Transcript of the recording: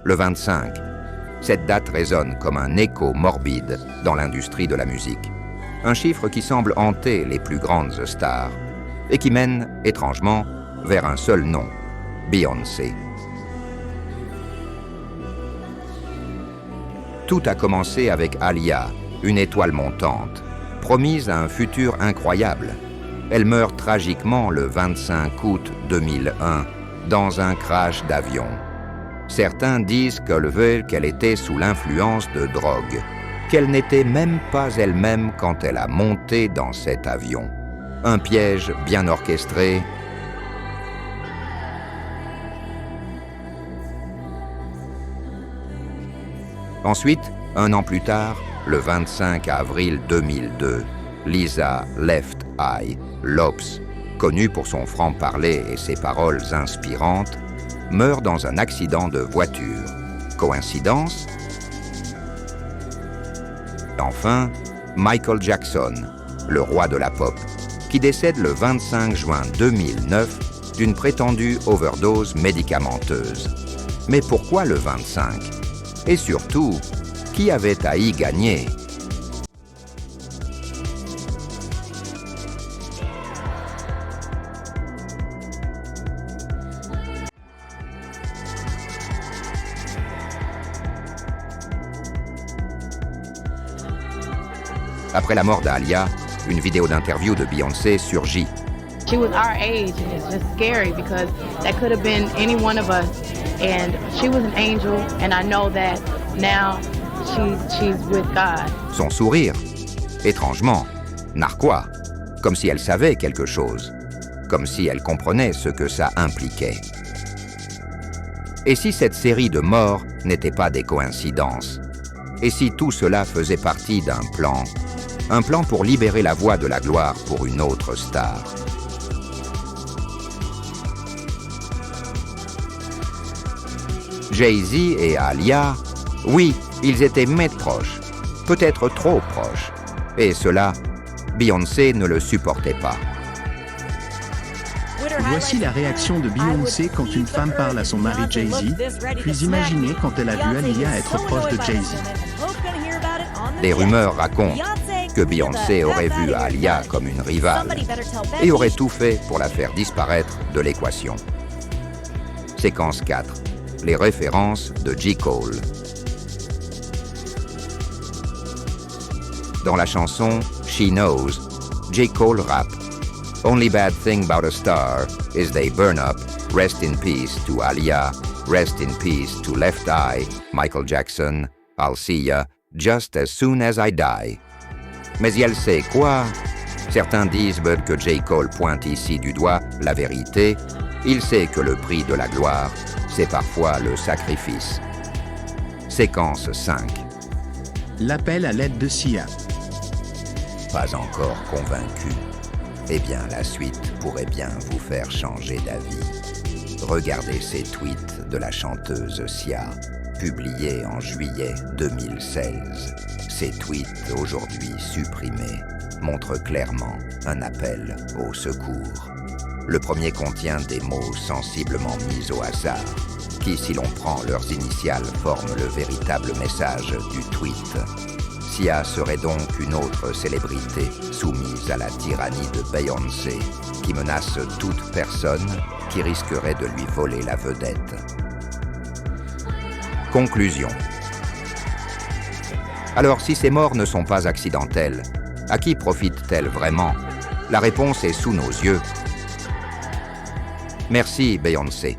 le 25. Cette date résonne comme un écho morbide dans l'industrie de la musique. Un chiffre qui semble hanter les plus grandes stars et qui mène, étrangement, vers un seul nom, Beyoncé. Tout a commencé avec Aaliyah, une étoile montante, promise à un futur incroyable. Elle meurt tragiquement le 25 août 2001 dans un crash d'avion. Certains disent qu'elle était sous l'influence de drogue, qu'elle n'était même pas elle-même quand elle a monté dans cet avion. Un piège bien orchestré. Ensuite, un an plus tard, le 25 avril 2002, Lisa Left Eye Lopes, connue pour son franc-parler et ses paroles inspirantes, meurt dans un accident de voiture. Coïncidence? Enfin, Michael Jackson, le roi de la pop, qui décède le 25 juin 2009 d'une prétendue overdose médicamenteuse. Mais pourquoi le 25? Et surtout, qui avait à y gagner? Après la mort d'Aaliyah, une vidéo d'interview de Beyoncé surgit. She was our age, and it's just scary because that could have been any one of us. And she was an angel, and I know that now she's with God. Son sourire, étrangement, narquois, comme si elle savait quelque chose, comme si elle comprenait ce que ça impliquait. Et si cette série de morts n'était pas des coïncidences? Et si tout cela faisait partie d'un plan? Un plan pour libérer la voie de la gloire pour une autre star. Jay-Z et Aaliyah, oui, ils étaient maîtres proches, peut-être trop proches. Et cela, Beyoncé ne le supportait pas. Voici la réaction de Beyoncé quand une femme parle à son mari Jay-Z, puis imaginez quand elle a vu Aaliyah être proche de Jay-Z. Des rumeurs racontent que Beyoncé aurait vu Aaliyah comme une rivale et aurait tout fait pour la faire disparaître de l'équation. Séquence 4. Les références de J. Cole. Dans la chanson She Knows, J. Cole rappe Only bad thing about a star is they burn up. Rest in peace to Aaliyah. Rest in peace to Left Eye, Michael Jackson. I'll see ya just as soon as I die. Mais elle sait quoi? Certains disent que J. Cole pointe ici du doigt la vérité. Il sait que le prix de la gloire, c'est parfois le sacrifice. Séquence 5. L'appel à l'aide de Sia. Pas encore convaincu. Eh bien, la suite pourrait bien vous faire changer d'avis. Regardez ces tweets de la chanteuse Sia, publiés en juillet 2016. Ces tweets, aujourd'hui supprimés, montrent clairement un appel au secours. Le premier contient des mots sensiblement mis au hasard, qui, si l'on prend leurs initiales, forment le véritable message du tweet. Sia serait donc une autre célébrité soumise à la tyrannie de Beyoncé, qui menace toute personne qui risquerait de lui voler la vedette. Conclusion. Alors, si ces morts ne sont pas accidentelles, à qui profitent-elles vraiment? La réponse est sous nos yeux. Merci, Beyoncé.